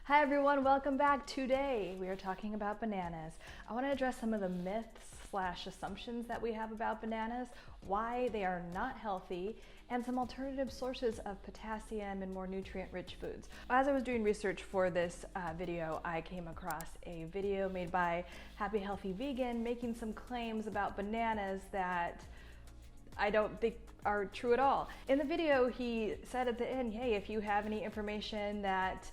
Hi everyone, welcome back. Today we are talking about bananas. I want to address some of the myths/assumptions that we have about bananas, why they are not healthy, and some alternative sources of potassium and more nutrient-rich foods. As I was doing research for this video, I came across a video made by Happy Healthy Vegan making some claims about bananas that I don't think are true at all. In the video, he said at the end, hey, if you have any information that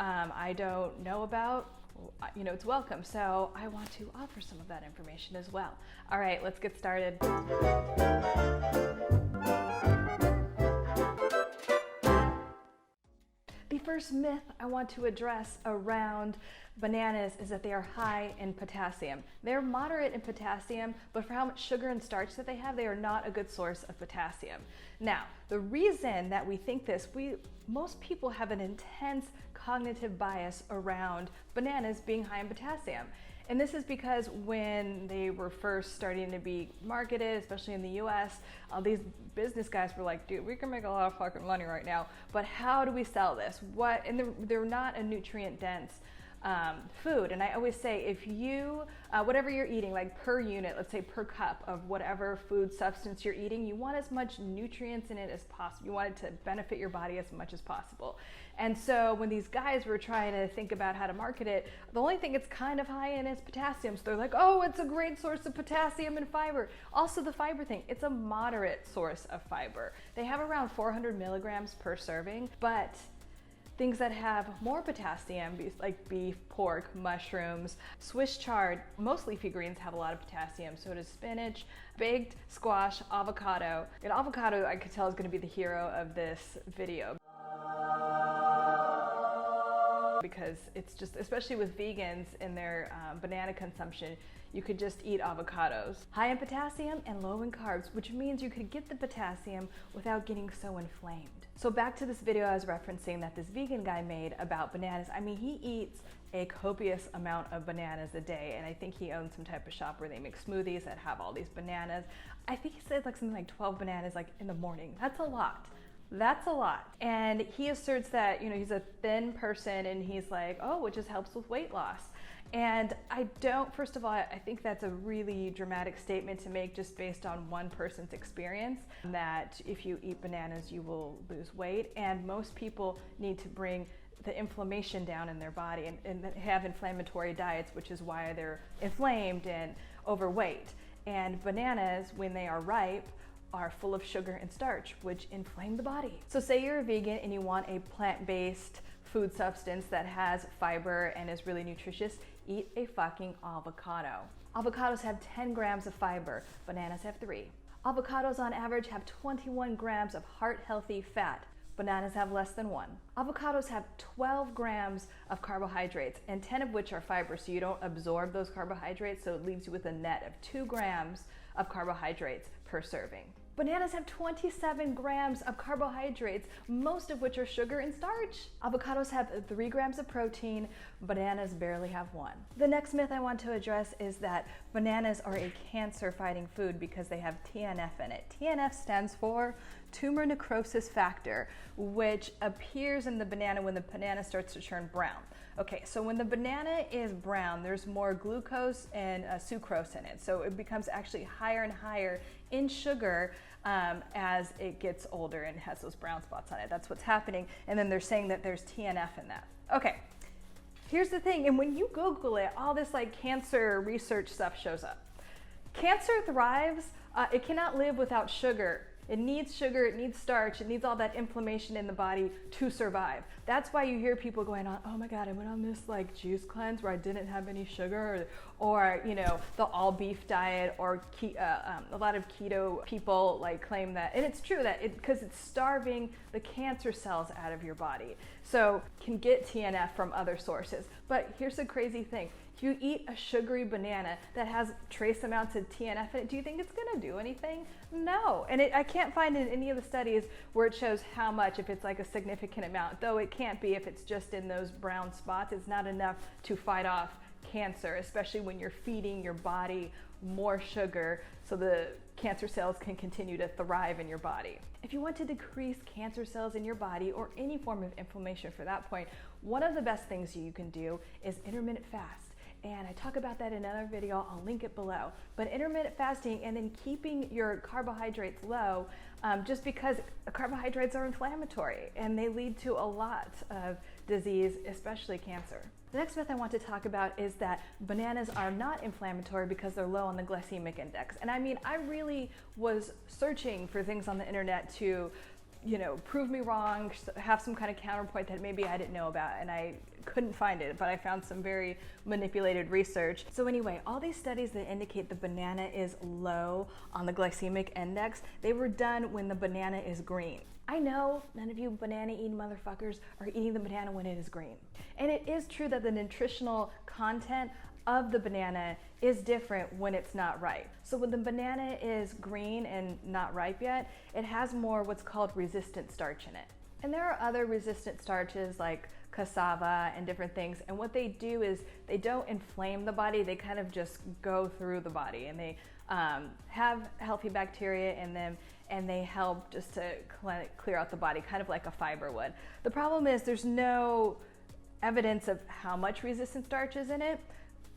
I don't know about, it's welcome. So I want to offer some of that information as well. All right, let's get started. The first myth I want to address around bananas is that they are high in potassium. They're moderate in potassium, but for how much sugar and starch that they have, they are not a good source of potassium. Now, the reason that we think this, most people have an intense cognitive bias around bananas being high in potassium. And this is because when they were first starting to be marketed, especially in the US, all these business guys were like, dude, we can make a lot of fucking money right now, but how do we sell this? And they're not a nutrient dense food. And I always say, if you, whatever you're eating, like per unit, let's say per cup of whatever food substance you're eating, you want as much nutrients in it as possible. You want it to benefit your body as much as possible. And so when these guys were trying to think about how to market it, the only thing it's kind of high in is potassium. So they're like, oh, it's a great source of potassium and fiber. Also the fiber thing, it's a moderate source of fiber. They have around 400 milligrams per serving, but things that have more potassium, like beef, pork, mushrooms, Swiss chard, most leafy greens have a lot of potassium. So does spinach, baked squash, avocado. And avocado, I could tell, is going to be the hero of this video, because it's just, especially with vegans and their banana consumption, you could just eat avocados. High in potassium and low in carbs, which means you could get the potassium without getting so inflamed. So back to this video I was referencing that this vegan guy made about bananas. I mean, he eats a copious amount of bananas a day, and I think he owns some type of shop where they make smoothies that have all these bananas. I think he said like something like 12 bananas like in the morning. That's a lot. That's a lot. And he asserts that, he's a thin person and he's like, oh, it just helps with weight loss. And I don't, first of all, I think that's a really dramatic statement to make just based on one person's experience, that if you eat bananas, you will lose weight. And most people need to bring the inflammation down in their body and have inflammatory diets, which is why they're inflamed and overweight. And bananas, when they are ripe, are full of sugar and starch, which inflame the body. So say you're a vegan and you want a plant-based food substance that has fiber and is really nutritious, eat a fucking avocado. Avocados have 10 grams of fiber, bananas have 3. Avocados on average have 21 grams of heart-healthy fat. Bananas have less than 1. Avocados have 12 grams of carbohydrates, and 10 of which are fiber, so you don't absorb those carbohydrates, so it leaves you with a net of 2 grams of carbohydrates per serving. Bananas have 27 grams of carbohydrates, most of which are sugar and starch. Avocados have 3 grams of protein, bananas barely have 1. The next myth I want to address is that bananas are a cancer-fighting food because they have TNF in it. TNF stands for tumor necrosis factor, which appears in the banana when the banana starts to turn brown. Okay, so when the banana is brown, there's more glucose and sucrose in it. So it becomes actually higher and higher in sugar as it gets older and has those brown spots on it. That's what's happening. And then they're saying that there's TNF in that. Okay, here's the thing. And when you Google it, all this like cancer research stuff shows up. Cancer thrives, it cannot live without sugar. It needs sugar, it needs starch, it needs all that inflammation in the body to survive. That's why you hear people going on, oh my God, I went on this like juice cleanse where I didn't have any sugar, or the all beef diet, or a lot of keto people like claim that, and it's true that because it's starving the cancer cells out of your body. So can get TNF from other sources. But here's the crazy thing. If you eat a sugary banana that has trace amounts of TNF in it, do you think it's gonna do anything? No. And I can't find in any of the studies where it shows how much, if it's like a significant amount, though it can't be if it's just in those brown spots. It's not enough to fight off cancer, especially when you're feeding your body more sugar so the cancer cells can continue to thrive in your body. If you want to decrease cancer cells in your body or any form of inflammation for that point, one of the best things you can do is intermittent fast. And I talk about that in another video, I'll link it below. But intermittent fasting and then keeping your carbohydrates low, just because carbohydrates are inflammatory and they lead to a lot of disease, especially cancer. The next myth I want to talk about is that bananas are not inflammatory because they're low on the glycemic index. And I mean, I really was searching for things on the internet to, prove me wrong, have some kind of counterpoint that maybe I didn't know about, and I couldn't find it, but I found some very manipulated research. So anyway, all these studies that indicate the banana is low on the glycemic index, they were done when the banana is green. I know none of you banana eating motherfuckers are eating the banana when it is green. And it is true that the nutritional content of the banana is different when it's not ripe. So when the banana is green and not ripe yet, it has more what's called resistant starch in it. And there are other resistant starches like cassava and different things, and what they do is they don't inflame the body, they kind of just go through the body, and they have healthy bacteria in them, and they help just to clear out the body, kind of like a fiber would. The problem is there's no evidence of how much resistant starch is in it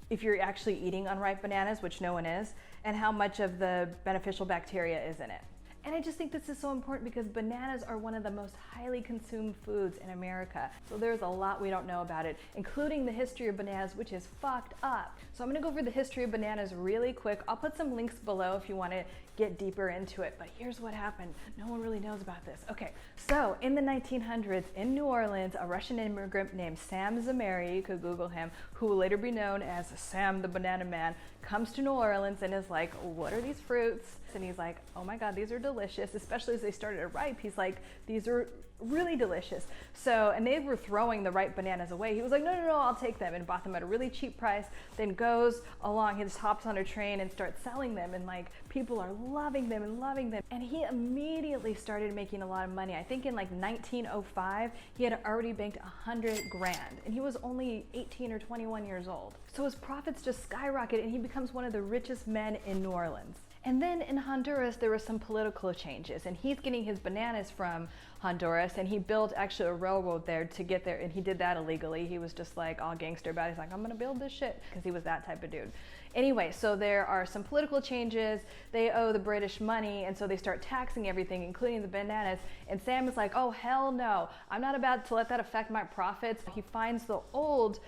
if you're actually eating unripe bananas, which no one is, and how much of the beneficial bacteria is in it. And I just think this is so important because bananas are one of the most highly consumed foods in America. So there's a lot we don't know about it, including the history of bananas, which is fucked up. So I'm gonna go over the history of bananas really quick. I'll put some links below if you wanna get deeper into it, but here's what happened. No one really knows about this. Okay, so in the 1900s in New Orleans, a Russian immigrant named Sam Zameri, you could Google him, who will later be known as Sam the Banana Man, comes to New Orleans and is like, what are these fruits? And he's like, oh my God, these are delicious, especially as they started to ripe. He's like, these are really delicious. So, and they were throwing the ripe bananas away. He was like, no, I'll take them, and bought them at a really cheap price, then goes along, he just hops on a train and starts selling them, and like people are loving them and loving them. And he immediately started making a lot of money. I think in like 1905, he had already banked 100 grand, and he was only 18 or 21 years old. So his profits just skyrocketed, and he becomes one of the richest men in New Orleans. And then in Honduras, there were some political changes, and he's getting his bananas from Honduras, and he built actually a railroad there to get there, and he did that illegally. He was just like all gangster about it. He's like, I'm gonna build this shit, because he was that type of dude. Anyway, so there are some political changes. They owe the British money, and so they start taxing everything, including the bananas. And Sam is like, oh, hell no. I'm not about to let that affect my profits. He finds the old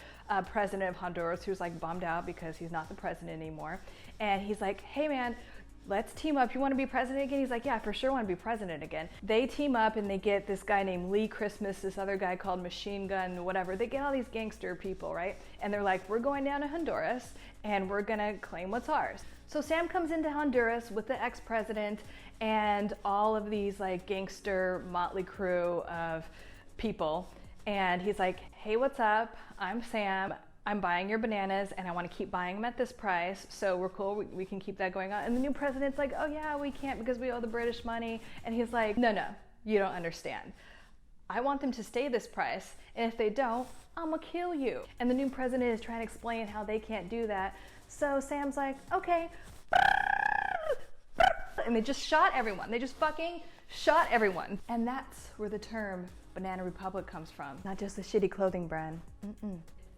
president of Honduras, who's like bummed out because he's not the president anymore. And he's like, hey man, let's team up. You want to be president again? He's like, yeah, for sure want to be president again. They team up and they get this guy named Lee Christmas, this other guy called Machine Gun, whatever. They get all these gangster people, right? And they're like, we're going down to Honduras and we're going to claim what's ours. So Sam comes into Honduras with the ex-president and all of these like gangster motley crew of people. And he's like, hey, what's up? I'm Sam. I'm buying your bananas and I want to keep buying them at this price, so we're cool, we can keep that going on. And the new president's like, oh yeah, we can't because we owe the British money. And he's like, no, you don't understand. I want them to stay this price, and if they don't, I'm gonna kill you. And the new president is trying to explain how they can't do that. So Sam's like, okay. And they just shot everyone. They just fucking shot everyone. And that's where the term Banana Republic comes from. Not just a shitty clothing brand.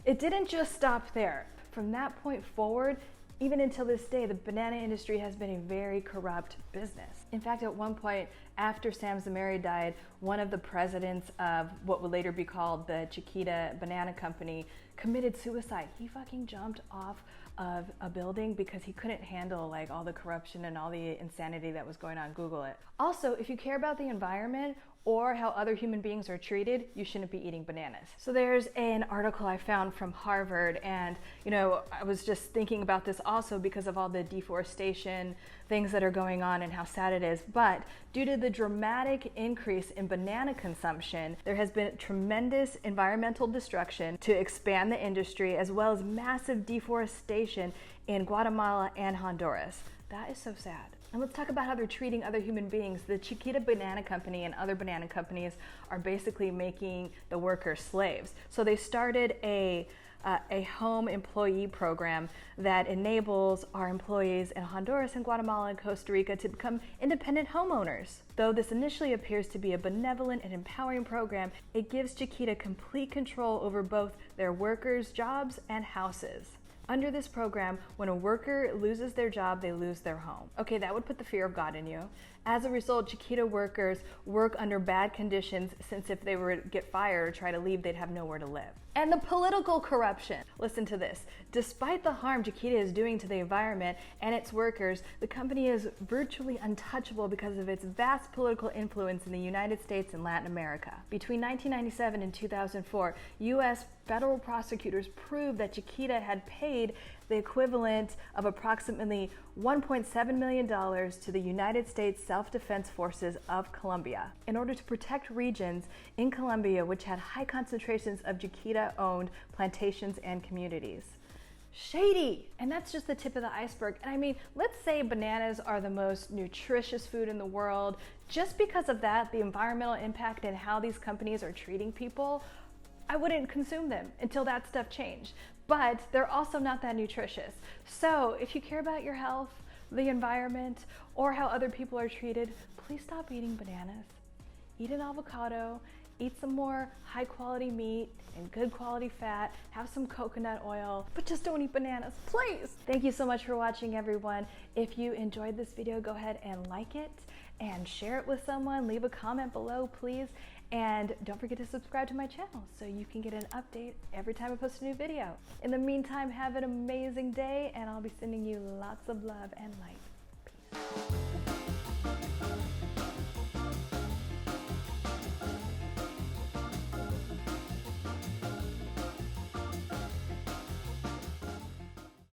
It didn't just stop there. From that point forward, even until this day, the banana industry has been a very corrupt business. In fact, at one point, after Sam Zameri died, one of the presidents of what would later be called the Chiquita Banana Company committed suicide. He fucking jumped off of a building because he couldn't handle like all the corruption and all the insanity that was going on. Google it. Also, if you care about the environment or how other human beings are treated, you shouldn't be eating bananas. So there's an article I found from Harvard, and I was just thinking about this also because of all the deforestation things that are going on and how sad it is. But due to the dramatic increase in banana consumption, there has been tremendous environmental destruction to expand the industry, as well as massive deforestation in Guatemala and Honduras. That is so sad. And let's talk about how they're treating other human beings. The Chiquita Banana Company and other banana companies are basically making the workers slaves. So they started a a home employee program that enables our employees in Honduras and Guatemala and Costa Rica to become independent homeowners. Though this initially appears to be a benevolent and empowering program, it gives Chiquita complete control over both their workers' jobs and houses. Under this program, when a worker loses their job, they lose their home. Okay, that would put the fear of God in you. As a result, Chiquita workers work under bad conditions, since if they were to get fired or try to leave, they'd have nowhere to live. And the political corruption. Listen to this. Despite the harm Chiquita is doing to the environment and its workers, the company is virtually untouchable because of its vast political influence in the United States and Latin America. Between 1997 and 2004, U.S. federal prosecutors proved that Chiquita had paid the equivalent of approximately $1.7 million to the United States Self-Defense Forces of Colombia in order to protect regions in Colombia which had high concentrations of Chiquita-owned plantations and communities. Shady! And that's just the tip of the iceberg. And I mean, let's say bananas are the most nutritious food in the world. Just because of that, the environmental impact and how these companies are treating people, I wouldn't consume them until that stuff changed. But they're also not that nutritious. So if you care about your health, the environment, or how other people are treated, please stop eating bananas. Eat an avocado, eat some more high quality meat and good quality fat, have some coconut oil, but just don't eat bananas, please. Thank you so much for watching, everyone. If you enjoyed this video, go ahead and like it and share it with someone. Leave a comment below, please. And don't forget to subscribe to my channel so you can get an update every time I post a new video. In the meantime, have an amazing day, and I'll be sending you lots of love and light. Peace.